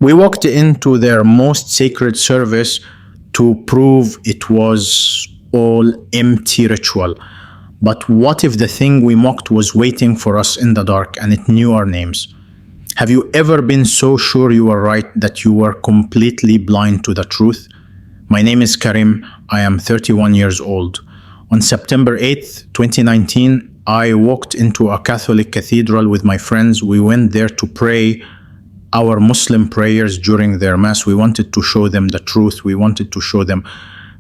We walked into their most sacred service to prove it was all empty ritual. But what if the thing we mocked was waiting for us in the dark and it knew our names? Have you ever been so sure you were right that you were completely blind to the truth? My name is Karim. I am 31 years old. On September 8th, 2019, I walked into a Catholic cathedral with my friends. We went there to pray our Muslim prayers during their Mass. We wanted to show them the truth. We wanted to show them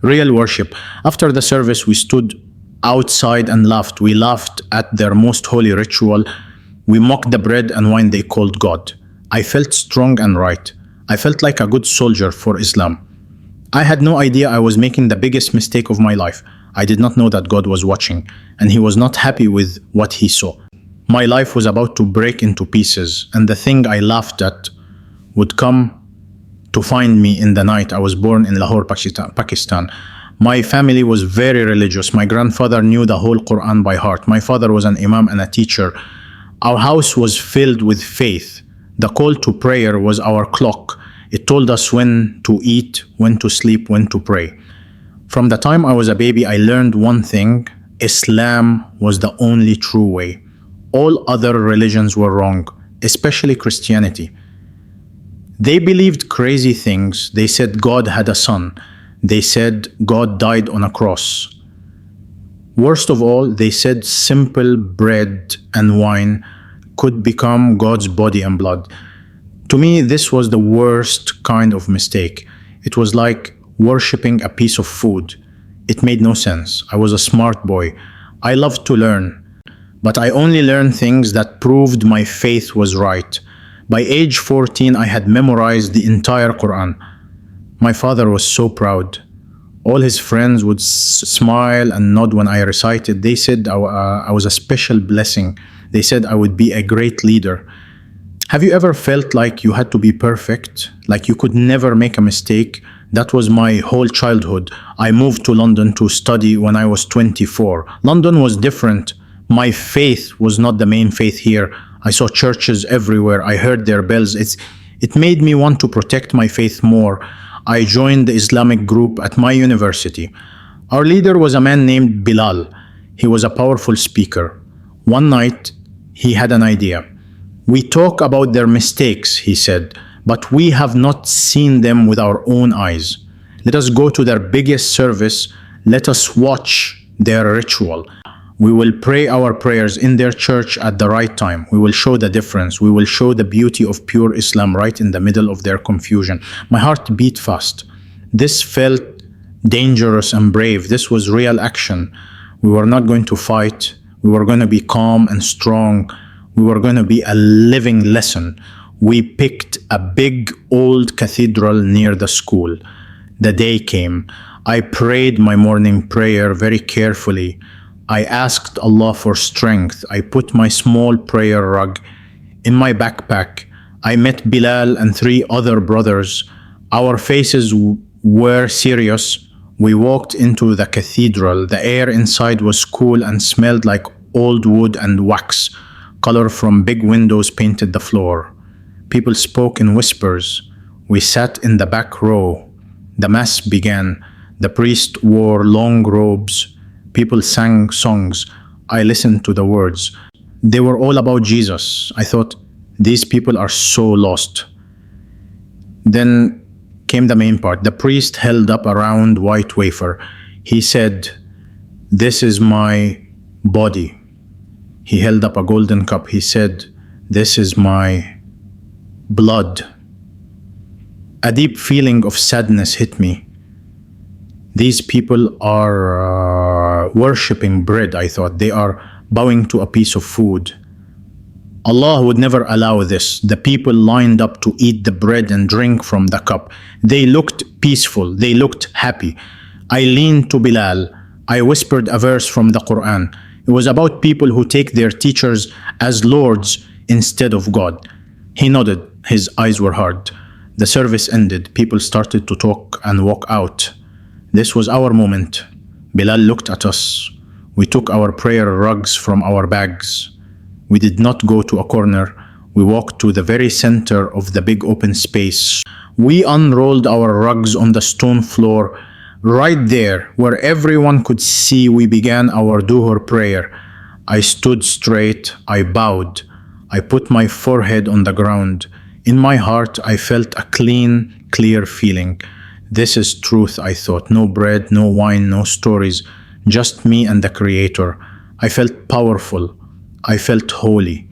real worship. After the service, we stood outside and laughed. We laughed at their most holy ritual. We mocked the bread and wine they called God. I felt strong and right. I felt like a good soldier for Islam. I had no idea I was making the biggest mistake of my life. I did not know that God was watching, and He was not happy with what He saw. My life was about to break into pieces, and the thing I laughed at would come to find me in the night. I was born in Lahore, Pakistan. My family was very religious. My grandfather knew the whole Quran by heart. My father was an imam and a teacher. Our house was filled with faith. The call to prayer was our clock. It told us when to eat, when to sleep, when to pray. From the time I was a baby, I learned one thing: Islam was the only true way. All other religions were wrong, especially Christianity. They believed crazy things. They said God had a son. They said God died on a cross. Worst of all, they said simple bread and wine could become God's body and blood. To me, this was the worst kind of mistake. It was like worshipping a piece of food. It made no sense. I was a smart boy. I loved to learn, but I only learned things that proved my faith was right. By age 14, I had memorized the entire Quran. My father was so proud. All his friends would smile and nod when I recited. They said I was a special blessing. They said I would be a great leader. Have you ever felt like you had to be perfect, like you could never make a mistake? That was my whole childhood. I moved to London to study when I was 24. London was different. My faith was not the main faith here. I saw churches everywhere. I heard their bells. It made me want to protect my faith more. I joined the Islamic group at my university. Our leader was a man named Bilal. He was a powerful speaker. One night, he had an idea. We talk about their mistakes, he said, but we have not seen them with our own eyes. Let us go to their biggest service. Let us watch their ritual. We will pray our prayers in their church at the right time. We will show the difference. We will show the beauty of pure Islam right in the middle of their confusion. My heart beat fast. This felt dangerous and brave. This was real action. We were not going to fight. We were going to be calm and strong. We were going to be a living lesson. We picked a big old cathedral near the school. The day came. I prayed my morning prayer very carefully. I asked Allah for strength. I put my small prayer rug in my backpack. I met Bilal and 3 other brothers. Our faces were serious. We walked into the cathedral. The air inside was cool and smelled like old wood and wax. Color from big windows painted the floor. People spoke in whispers. We sat in the back row. The Mass began. The priest wore long robes. People sang songs. I listened to the words. They were all about Jesus. I thought, these people are so lost. Then came the main part. The priest held up a round white wafer. He said, "This is my body." He held up a golden cup. He said, "This is my blood." A deep feeling of sadness hit me. These people are worshipping bread, I thought. They are bowing to a piece of food. Allah would never allow this. The people lined up to eat the bread and drink from the cup. They looked peaceful. They looked happy. I leaned to Bilal. I whispered a verse from the Quran. It was about people who take their teachers as lords instead of God. He nodded. His eyes were hard. The service ended. People started to talk and walk out. This was our moment. Bilal looked at us. We took our prayer rugs from our bags. We did not go to a corner. We walked to the very center of the big open space. We unrolled our rugs on the stone floor. Right there, where everyone could see, we began our duhur prayer. I stood straight, I bowed. I put my forehead on the ground. In my heart, I felt a clean, clear feeling. This is truth, I thought. No bread, no wine, no stories. Just me and the Creator. I felt powerful. I felt holy.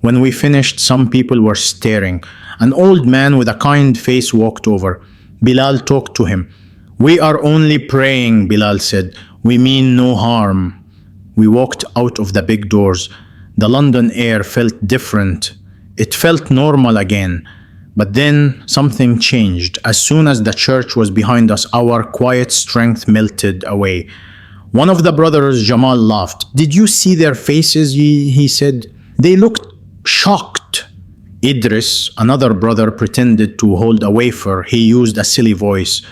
When we finished, some people were staring. An old man with a kind face walked over. Bilal talked to him. "We are only praying," Bilal said. "We mean no harm." We walked out of the big doors. The London air felt different. It felt normal again. But then something changed. As soon as the church was behind us, our quiet strength melted away. One of the brothers, Jamal, laughed. "Did you see their faces?" he said. "They looked shocked." Idris, another brother, pretended to hold a wafer. He used a silly voice.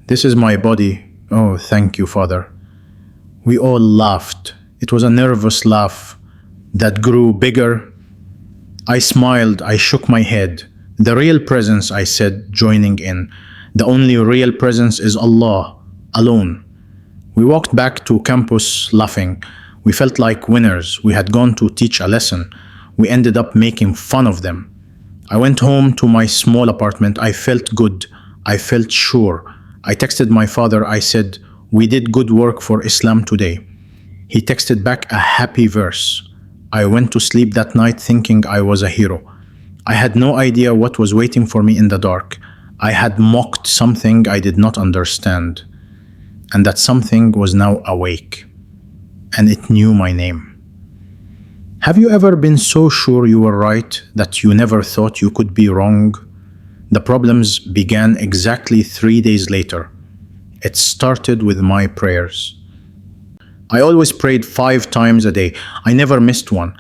"This is my body. Oh, thank you, Father." We all laughed. It was a nervous laugh that grew bigger. I smiled. I shook my head. "The real presence," I said, joining in. "The only real presence is Allah, alone." We walked back to campus laughing. We felt like winners. We had gone to teach a lesson. We ended up making fun of them. I went home to my small apartment. I felt good. I felt sure. I texted my father. I said, "We did good work for Islam today." He texted back a happy verse. I went to sleep that night thinking I was a hero. I had no idea what was waiting for me in the dark. I had mocked something I did not understand. And that something was now awake. And it knew my name. Have you ever been so sure you were right that you never thought you could be wrong? The problems began exactly 3 days later. It started with my prayers. I always prayed 5 times a day. I never missed one.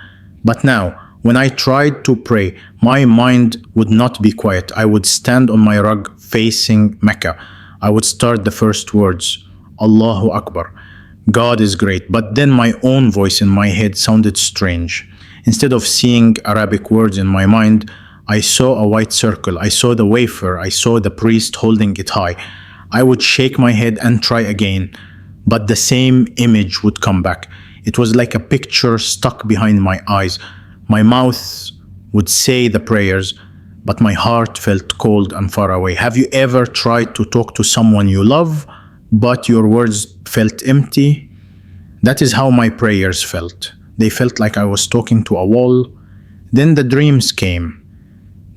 But now, when I tried to pray, my mind would not be quiet. I would stand on my rug facing Mecca. I would start the first words, Allahu Akbar. God is great. But then my own voice in my head sounded strange. Instead of seeing Arabic words in my mind, I saw a white circle. I saw the wafer. I saw the priest holding it high. I would shake my head and try again. But the same image would come back. It was like a picture stuck behind my eyes. My mouth would say the prayers, but my heart felt cold and far away. Have you ever tried to talk to someone you love, but your words felt empty? That is how my prayers felt. They felt like I was talking to a wall. Then the dreams came.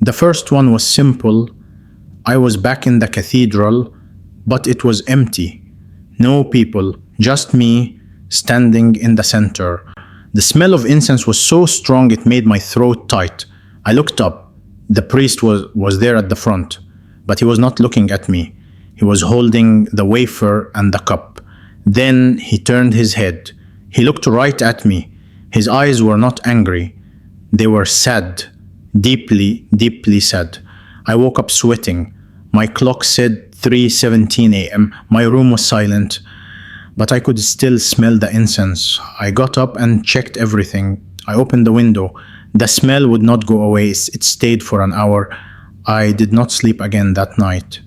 The first one was simple. I was back in the cathedral, but it was empty. No people, just me, standing in the center. The smell of incense was so strong it made my throat tight. I looked up. The priest was there at the front, but he was not looking at me. He was holding the wafer and the cup. Then he turned his head. He looked right at me. His eyes were not angry. They were sad, deeply, deeply sad. I woke up sweating. My clock said 3:17 a.m. My room was silent, but I could still smell the incense. I got up and checked everything. I opened the window. The smell would not go away. It stayed for an hour. I did not sleep again that night.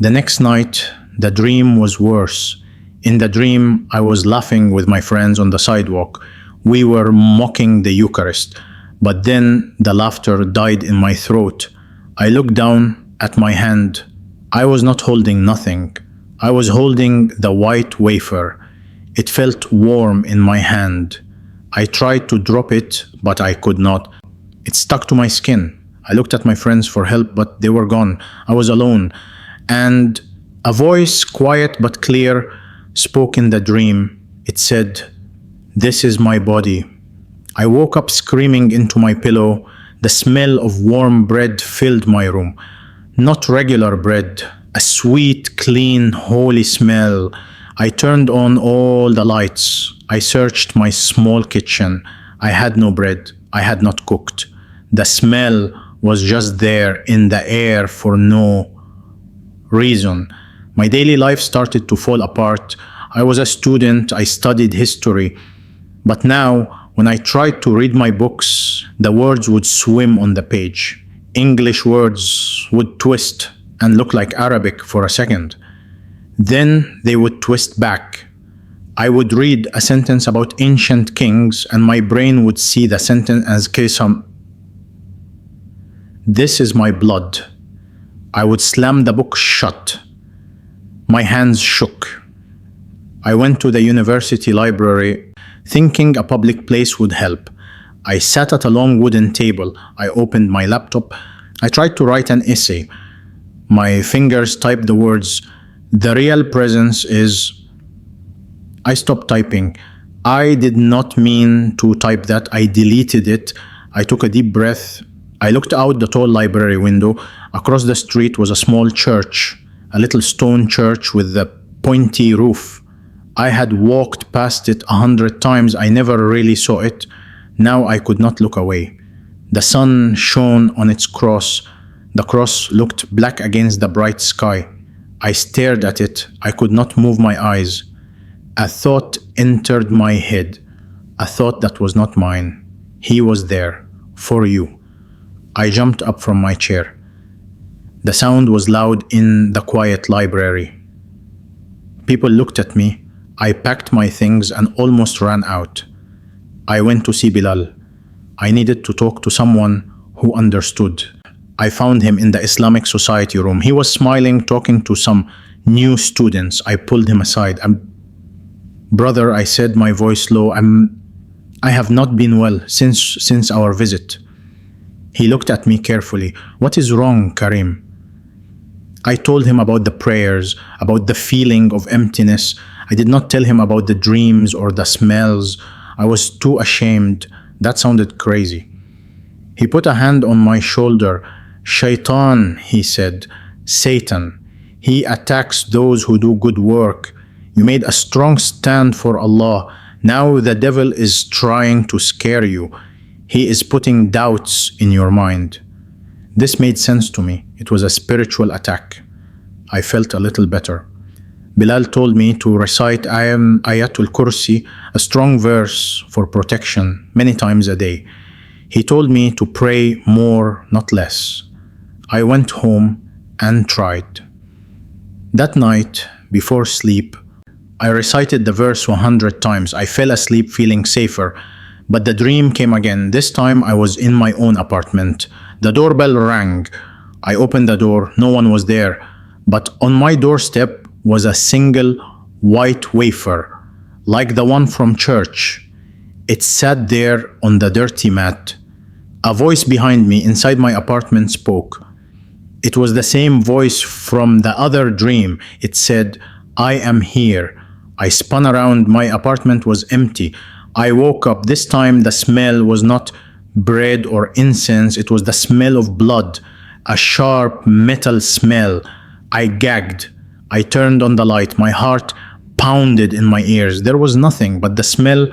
The next night, the dream was worse. In the dream, I was laughing with my friends on the sidewalk. We were mocking the Eucharist, but then the laughter died in my throat. I looked down at my hand. I was not holding nothing. I was holding the white wafer. It felt warm in my hand. I tried to drop it, but I could not. It stuck to my skin. I looked at my friends for help, but they were gone. I was alone. And a voice, quiet but clear, spoke in the dream. It said, "This is my body." I woke up screaming into my pillow. The smell of warm bread filled my room. Not regular bread, a sweet, clean, holy smell. I turned on all the lights. I searched my small kitchen. I had no bread. I had not cooked. The smell was just there in the air for no reason. My daily life started to fall apart. I was a student. I studied history. But now, when I tried to read my books, The words would swim on the page. English words would twist and look like Arabic for a second. Then they would twist back. I would read a sentence about ancient kings and my brain would see the sentence as Kesam. This is my blood. I would slam the book shut. My hands shook. I went to the university library thinking a public place would help. I sat at a long wooden table. I opened my laptop. I tried to write an essay. My fingers typed the words, "The real presence is..." I stopped typing. I did not mean to type that. I deleted it. I took a deep breath. I looked out the tall library window. Across the street was a small church, a little stone church with a pointy roof. I had walked past it 100 times. I never really saw it. Now I could not look away. The sun shone on its cross. The cross looked black against the bright sky. I stared at it. I could not move my eyes. A thought entered my head, a thought that was not mine. He was there, for you. I jumped up from my chair. The sound was loud in the quiet library. People looked at me. I packed my things and almost ran out. I went to see Bilal. I needed to talk to someone who understood. I found him in the Islamic Society room. He was smiling, talking to some new students. I pulled him aside. "Brother," I said, my voice low, I have not been well since our visit. He looked at me carefully. "What is wrong, Karim?" I told him about the prayers, about the feeling of emptiness. I did not tell him about the dreams or the smells. I was too ashamed. That sounded crazy. He put a hand on my shoulder. "Shaitan," he said, "Satan. He attacks those who do good work. You made a strong stand for Allah. Now the devil is trying to scare you. He is putting doubts in your mind." This made sense to me. It was a spiritual attack. I felt a little better. Bilal told me to recite Ayatul Kursi, a strong verse for protection, many times a day. He told me to pray more, not less. I went home and tried. That night, before sleep, I recited the verse 100 times. I fell asleep feeling safer, but the dream came again. This time I was in my own apartment. The doorbell rang. I opened the door. No one was there, but on my doorstep was a single white wafer, like the one from church. It sat there on the dirty mat. A voice behind me inside my apartment spoke. It was the same voice from the other dream. It said, "I am here." I spun around. My apartment was empty. I woke up. This time the smell was not bread or incense. It was the smell of blood, a sharp metal smell. I gagged. I turned on the light. My heart pounded in my ears. There was nothing, but the smell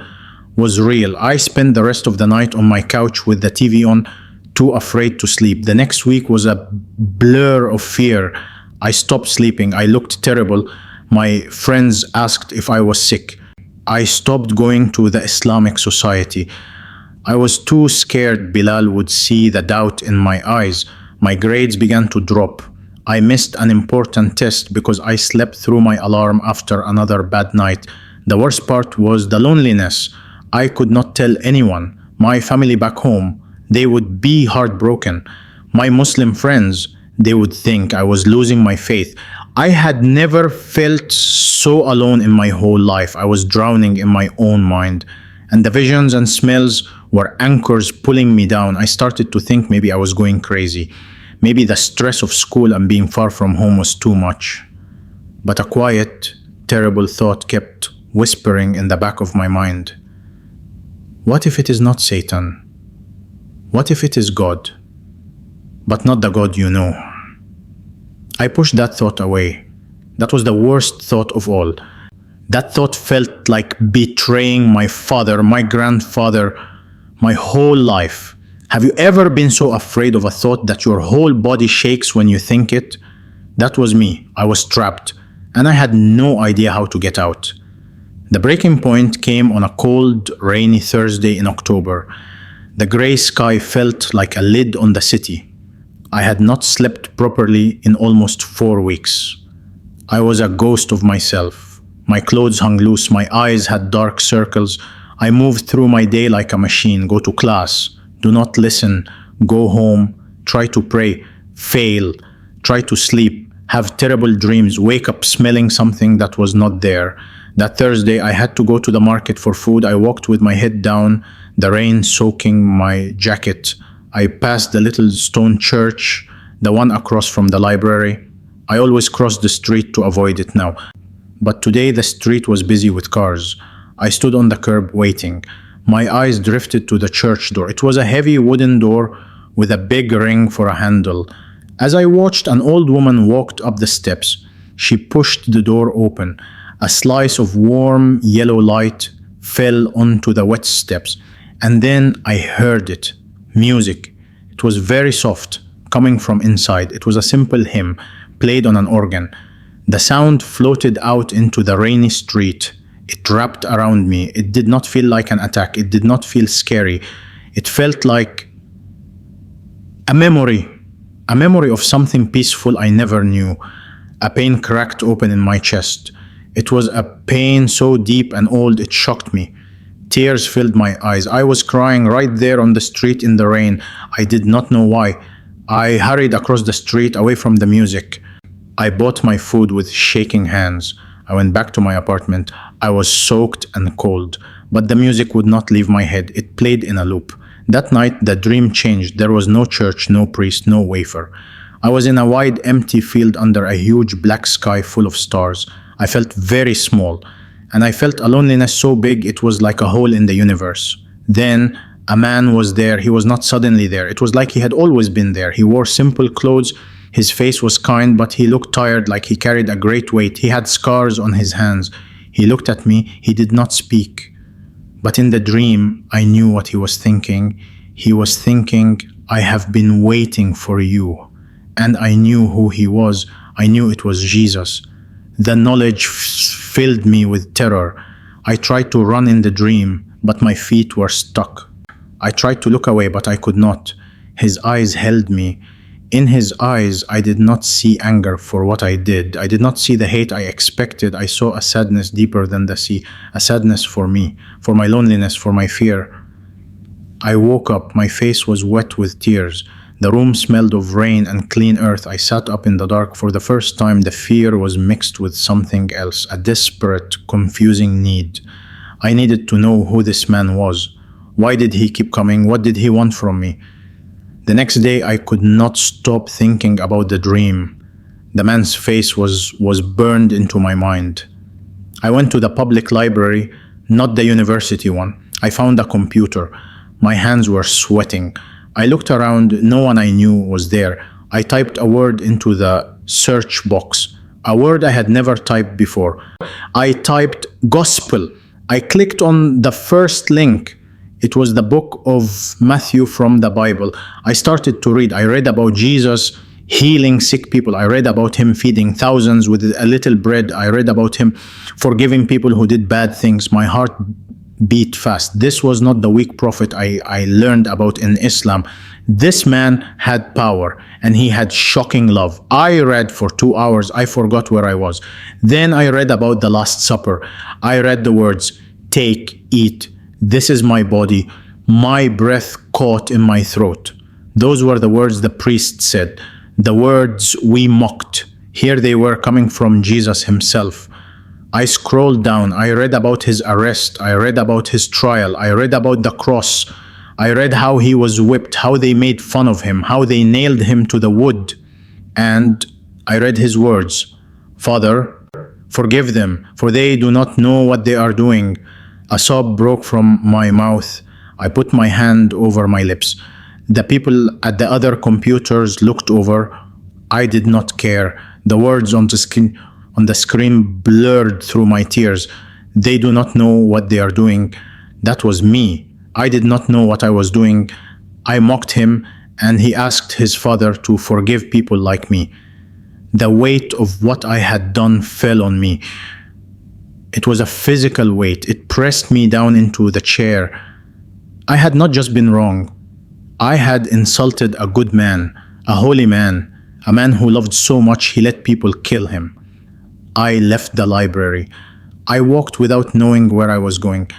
was real. I spent the rest of the night on my couch with the TV on, too afraid to sleep. The next week was a blur of fear. I stopped sleeping. I looked terrible. My friends asked if I was sick. I stopped going to the Islamic Society. I was too scared Bilal would see the doubt in my eyes. My grades began to drop. I missed an important test because I slept through my alarm after another bad night. The worst part was the loneliness. I could not tell anyone. My family back home, they would be heartbroken. My Muslim friends, they would think I was losing my faith. I had never felt so alone in my whole life. I was drowning in my own mind. And the visions and smells were anchors pulling me down. I started to think maybe I was going crazy. Maybe the stress of school and being far from home was too much. But a quiet, terrible thought kept whispering in the back of my mind. What if it is not Satan? What if it is God? But not the God you know. I pushed that thought away. That was the worst thought of all. That thought felt like betraying my father, my grandfather, my whole life. Have you ever been so afraid of a thought that your whole body shakes when you think it? That was me. I was trapped, and I had no idea how to get out. The breaking point came on a cold, rainy Thursday in October. The gray sky felt like a lid on the city. I had not slept properly in almost 4 weeks. I was a ghost of myself. My clothes hung loose, my eyes had dark circles. I moved through my day like a machine. Go to class, do not listen, go home, try to pray, fail, try to sleep, have terrible dreams, wake up smelling something that was not there. That Thursday, I had to go to the market for food. I walked with my head down, the rain soaking my jacket. I passed the little stone church, the one across from the library. I always cross the street to avoid it now. But today the street was busy with cars. I stood on the curb waiting. My eyes drifted to the church door. It was a heavy wooden door with a big ring for a handle. As I watched, an old woman walked up the steps. She pushed the door open. A slice of warm yellow light fell onto the wet steps. And then I heard it. Music. It was very soft, coming from inside. It was a simple hymn, played on an organ. The sound floated out into the rainy street. It wrapped around me. It did not feel like an attack. It did not feel scary. It felt like a memory of something peaceful I never knew. A pain cracked open in my chest. It was a pain so deep and old it shocked me. Tears filled my eyes. I was crying right there on the street in the rain. I did not know why. I hurried across the street away from the music. I bought my food with shaking hands. I went back to my apartment. I was soaked and cold, but the music would not leave my head. It played in a loop. That night, the dream changed. There was no church, no priest, no wafer. I was in a wide, empty field under a huge black sky full of stars. I felt very small, and I felt a loneliness so big it was like a hole in the universe. Then, a man was there. He was not suddenly there. It was like he had always been there. He wore simple clothes. His face was kind, but he looked tired, like he carried a great weight. He had scars on his hands. He looked at me. He did not speak. But in the dream, I knew what he was thinking. He was thinking, I have been waiting for you. And I knew who he was. I knew it was Jesus. The knowledge filled me with terror. I tried to run in the dream, but my feet were stuck. I tried to look away, but I could not. His eyes held me. In his eyes, I did not see anger for what I did. I did not see the hate I expected. I saw a sadness deeper than the sea, a sadness for me, for my loneliness, for my fear. I woke up. My face was wet with tears. The room smelled of rain and clean earth. I sat up in the dark. For the first time, the fear was mixed with something else, a desperate, confusing need. I needed to know who this man was. Why did he keep coming? What did he want from me? The next day, I could not stop thinking about the dream. The man's face was burned into my mind. I went to the public library, not the university one. I found a computer. My hands were sweating. I looked around. No one I knew was there. I typed a word into the search box, a word I had never typed before. I typed gospel. I clicked on the first link. It was the book of Matthew from the Bible. I started to read. I read about Jesus healing sick people. I read about him feeding thousands with a little bread. I read about him forgiving people who did bad things. My heart beat fast. This was not the weak prophet I learned about in Islam. This man had power and he had shocking love. I read for 2 hours. I forgot where I was. Then I read about the Last Supper. I read the words, take, eat. This is my body. My breath caught in my throat. Those were the words the priest said. The words we mocked. Here they were coming from Jesus himself. I scrolled down. I read about his arrest. I read about his trial. I read about the cross. I read how he was whipped, how they made fun of him, how they nailed him to the wood. And I read his words, Father, forgive them, for they do not know what they are doing. A sob broke from my mouth. I put my hand over my lips. The people at the other computers looked over. I did not care. The words on the screen blurred through my tears. They do not know what they are doing. That was me. I did not know what I was doing. I mocked him, and he asked his father to forgive people like me. The weight of what I had done fell on me. It was a physical weight. It pressed me down into the chair. I had not just been wrong, I had insulted a good man, a holy man, a man who loved so much he let people kill him. I left the library. I walked without knowing where I was going.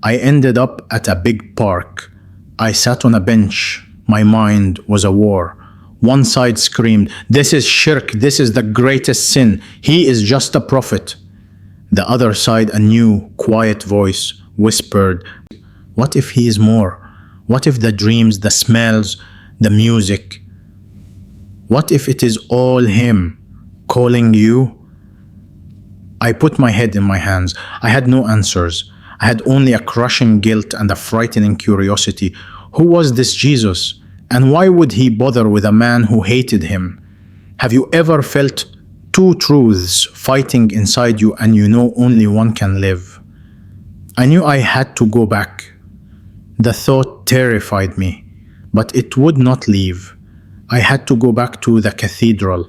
I ended up at a big park. I sat on a bench. My mind was a war. One side screamed, "This is shirk, this is the greatest sin. He is just a prophet." The other side, a new, quiet voice, whispered, "What if he is more? What if the dreams, the smells, the music? What if it is all him calling you?" I put my head in my hands. I had no answers. I had only a crushing guilt and a frightening curiosity. Who was this Jesus? And why would he bother with a man who hated him? Have you ever felt two truths fighting inside you and you know only one can live? I knew I had to go back. The thought terrified me, but it would not leave. I had to go back to the cathedral,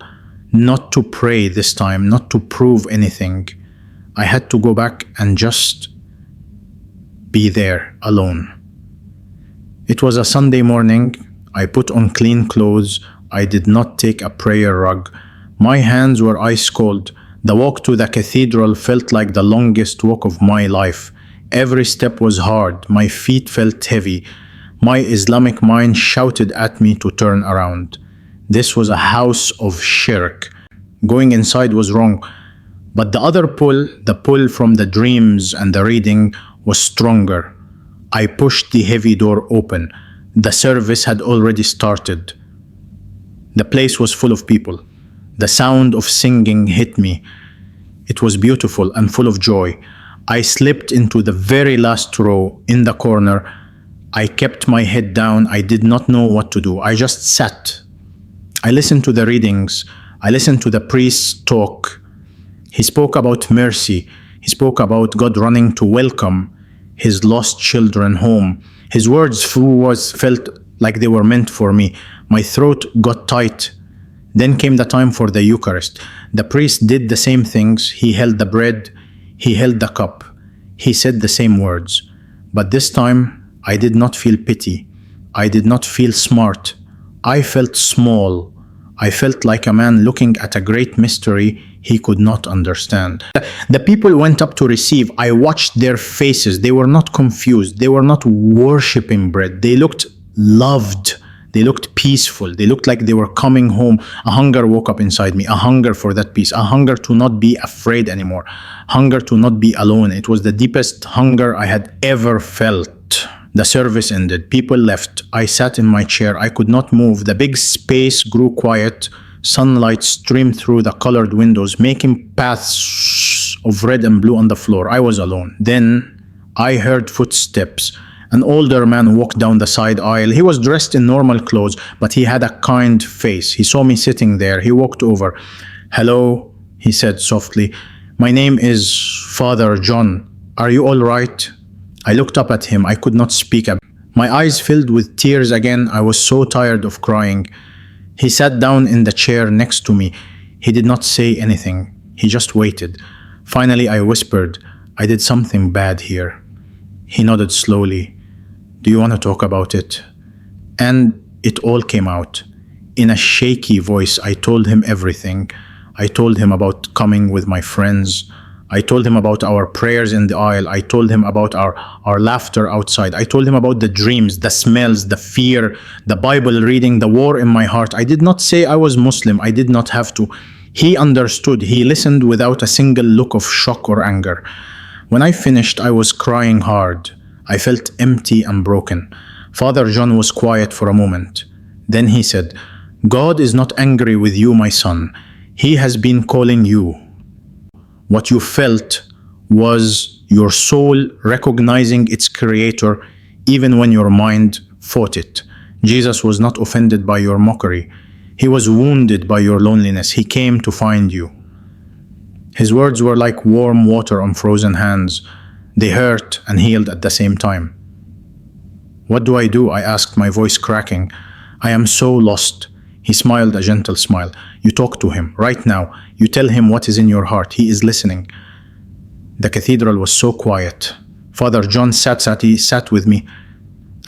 not to pray this time, not to prove anything. I had to go back and just be there alone. It was a Sunday morning. I put on clean clothes. I did not take a prayer rug. My hands were ice cold. The walk to the cathedral felt like the longest walk of my life. Every step was hard. My feet felt heavy. My Islamic mind shouted at me to turn around. This was a house of shirk. Going inside was wrong. But the other pull, the pull from the dreams and the reading, was stronger. I pushed the heavy door open. The service had already started. The place was full of people. The sound of singing hit me. It was beautiful and full of joy. I slipped into the very last row in the corner. I kept my head down. I did not know what to do. I just sat. I listened to the readings. I listened to the priest talk. He spoke about mercy. He spoke about God running to welcome his lost children home. His words felt like they were meant for me. My throat got tight. Then came the time for the Eucharist. The priest did the same things. He held the bread. He held the cup. He said the same words. But this time, I did not feel pity. I did not feel smart. I felt small. I felt like a man looking at a great mystery he could not understand. The people went up to receive. I watched their faces. They were not confused. They were not worshiping bread. They looked loved. They looked peaceful. They looked like they were coming home. A hunger woke up inside me, a hunger for that peace, a hunger to not be afraid anymore, hunger to not be alone. It was the deepest hunger I had ever felt. The service ended. People left. I sat in my chair. I could not move. The big space grew quiet. Sunlight streamed through the colored windows, making paths of red and blue on the floor. I was alone. Then I heard footsteps. An older man walked down the side aisle. He was dressed in normal clothes, but he had a kind face. He saw me sitting there. He walked over. "Hello," he said softly. "My name is Father John. Are you all right?" I looked up at him. I could not speak. My eyes filled with tears again. I was so tired of crying. He sat down in the chair next to me. He did not say anything. He just waited. Finally, I whispered, "I did something bad here." He nodded slowly. "Do you want to talk about it?" And it all came out. In a shaky voice, I told him everything. I told him about coming with my friends. I told him about our prayers in the aisle. I told him about our laughter outside. I told him about the dreams, the smells, the fear, the Bible reading, the war in my heart. I did not say I was Muslim. I did not have to. He understood. He listened without a single look of shock or anger. When I finished, I was crying hard. I felt empty and broken. Father John was quiet for a moment. Then he said, "God is not angry with you, my son. He has been calling you. What you felt was your soul recognizing its creator even when your mind fought it. Jesus was not offended by your mockery. He was wounded by your loneliness. He came to find you." His words were like warm water on frozen hands. They hurt and healed at the same time. "What do I do?" I asked, my voice cracking. "I am so lost." He smiled a gentle smile. "You talk to him right now. You tell him what is in your heart. He is listening." The cathedral was so quiet. Father John sat with me.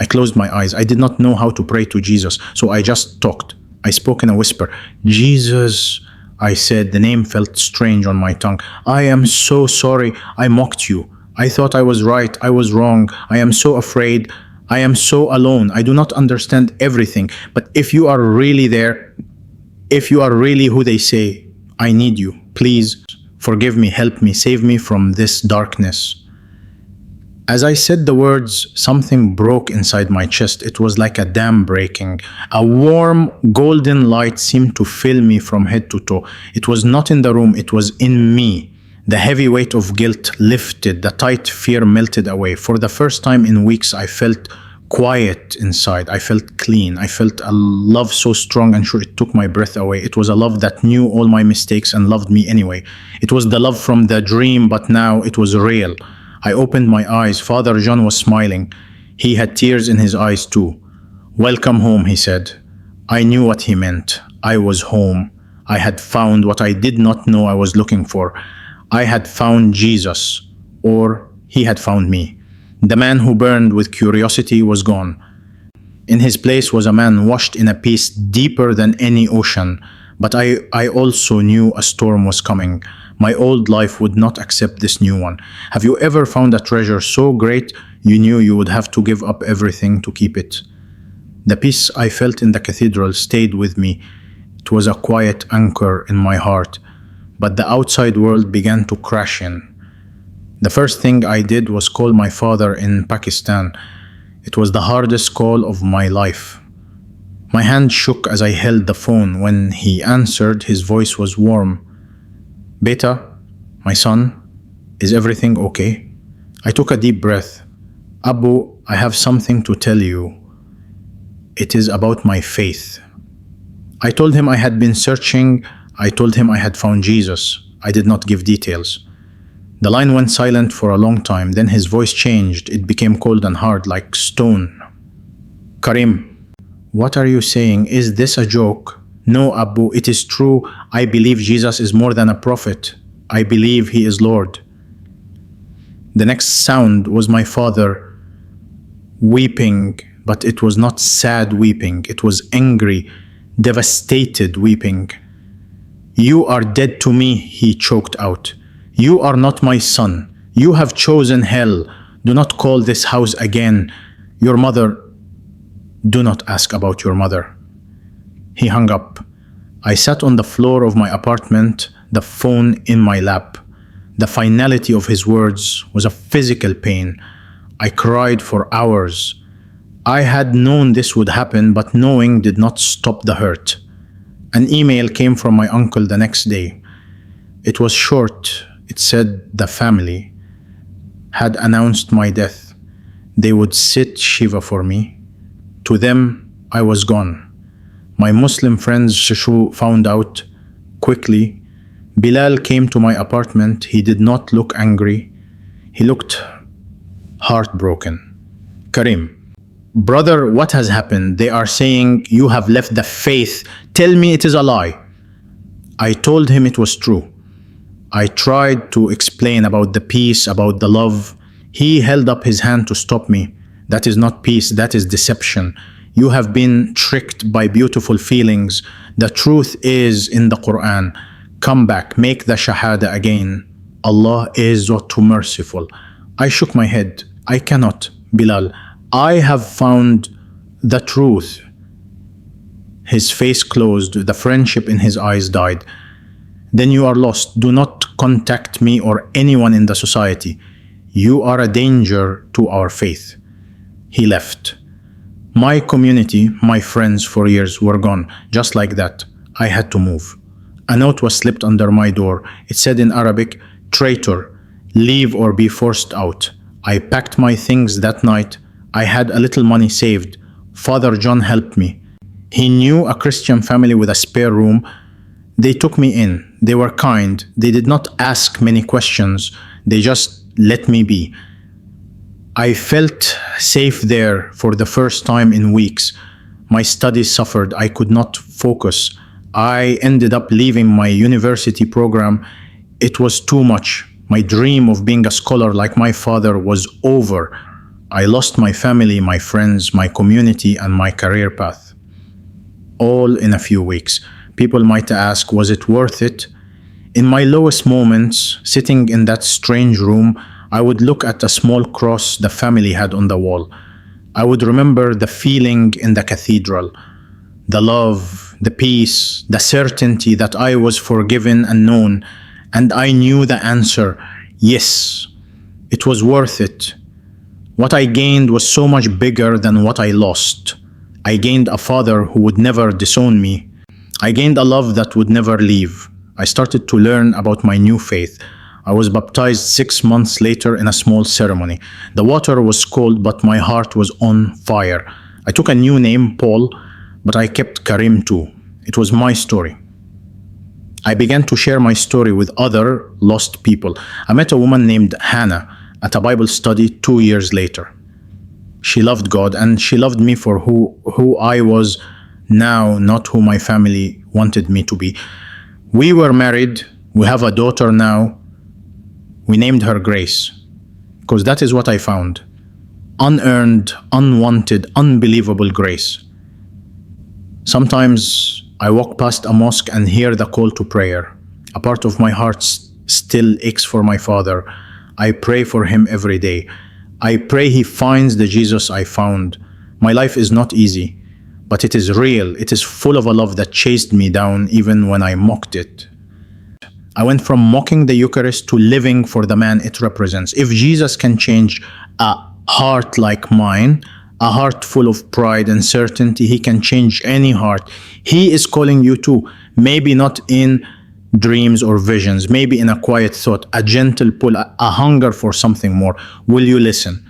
I closed my eyes. I did not know how to pray to Jesus, so I just talked. I spoke in a whisper. Jesus, I said. The name felt strange on my tongue. I am so sorry. I mocked you. I thought I was right. I was wrong. I am so afraid. I am so alone. I do not understand everything. But if you are really there, if you are really who they say, I need you. Please forgive me, help me, save me from this darkness. As I said the words, something broke inside my chest. It was like a dam breaking. A warm, golden light seemed to fill me from head to toe. It was not in the room, it was in me. The heavy weight of guilt lifted, the tight fear melted away. For the first time in weeks, I felt quiet inside. I felt clean. I felt a love so strong and sure it took my breath away. It was a love that knew all my mistakes and loved me anyway. It was the love from the dream, but now it was real. I opened my eyes. Father John was smiling. He had tears in his eyes too. Welcome home, he said. I knew what he meant. I was home. I had found what I did not know I was looking for. I had found Jesus, or he had found me. The man who burned with curiosity was gone. In his place was a man washed in a peace deeper than any ocean. But I also knew a storm was coming. My old life would not accept this new one. Have you ever found a treasure so great you knew you would have to give up everything to keep it? The peace I felt in the cathedral stayed with me. It was a quiet anchor in my heart. But the outside world began to crash in. The first thing I did was call my father in Pakistan. It was the hardest call of my life. My hand shook as I held the phone. When he answered, his voice was warm. Beta, my son, is everything okay? I took a deep breath. Abu, I have something to tell you. It is about my faith. I told him I had been searching. I told him I had found Jesus. I did not give details. The line went silent for a long time. Then his voice changed. It became cold and hard, like stone. Karim, what are you saying? Is this a joke? No, Abu, it is true. I believe Jesus is more than a prophet. I believe he is Lord. The next sound was my father weeping, but it was not sad weeping. It was angry, devastated weeping. You are dead to me, he choked out. You are not my son. You have chosen hell. Do not call this house again. Your mother. Do not ask about your mother. He hung up. I sat on the floor of my apartment, the phone in my lap. The finality of his words was a physical pain. I cried for hours. I had known this would happen, but knowing did not stop the hurt. An email came from my uncle the next day. It was short. It said the family had announced my death. They would sit Shiva for me. To them, I was gone. My Muslim friends found out quickly. Bilal came to my apartment. He did not look angry. He looked heartbroken. Karim, brother, what has happened? They are saying you have left the faith. Tell me it is a lie. I told him it was true. I tried to explain about the peace, about the love. He held up his hand to stop me. That is not peace, that is deception. You have been tricked by beautiful feelings. The truth is in the Quran. Come back, make the Shahada again. Allah is too merciful. I shook my head. I cannot, Bilal. I have found the truth. His face closed. The friendship in his eyes died. Then you are lost. Do not contact me or anyone in the society. You are a danger to our faith. He left. My community, my friends for years were gone. Just like that, I had to move. A note was slipped under my door. It said in Arabic, "Traitor, leave or be forced out." I packed my things that night. I had a little money saved. Father John helped me. He knew a Christian family with a spare room. They took me in. They were kind. They did not ask many questions. They just let me be. I felt safe there for the first time in weeks. My studies suffered. I could not focus. I ended up leaving my university program. It was too much. My dream of being a scholar like my father was over. I lost my family, my friends, my community, and my career path, all in a few weeks. People might ask, was it worth it? In my lowest moments, sitting in that strange room, I would look at a small cross the family had on the wall. I would remember the feeling in the cathedral, the love, the peace, the certainty that I was forgiven and known, and I knew the answer, yes, it was worth it. What I gained was so much bigger than what I lost. I gained a father who would never disown me. I gained a love that would never leave. I started to learn about my new faith. I was baptized 6 months later in a small ceremony. The water was cold, but my heart was on fire. I took a new name, Paul, but I kept Karim too. It was my story. I began to share my story with other lost people. I met a woman named Hannah at a Bible study 2 years later. She loved God and she loved me for who I was now, not who my family wanted me to be. We were married. We have a daughter now. We named her Grace because that is what I found. Unearned, unwanted, unbelievable grace. Sometimes I walk past a mosque and hear the call to prayer. A part of my heart still aches for my father. I pray for him every day. I pray he finds the Jesus I found. My life is not easy, but it is real. It is full of a love that chased me down even when I mocked it. I went from mocking the Eucharist to living for the man it represents. If Jesus can change a heart like mine, a heart full of pride and certainty, he can change any heart. He is calling you too. Maybe not in dreams or visions, maybe in a quiet thought, a gentle pull, a hunger for something more. Will you listen?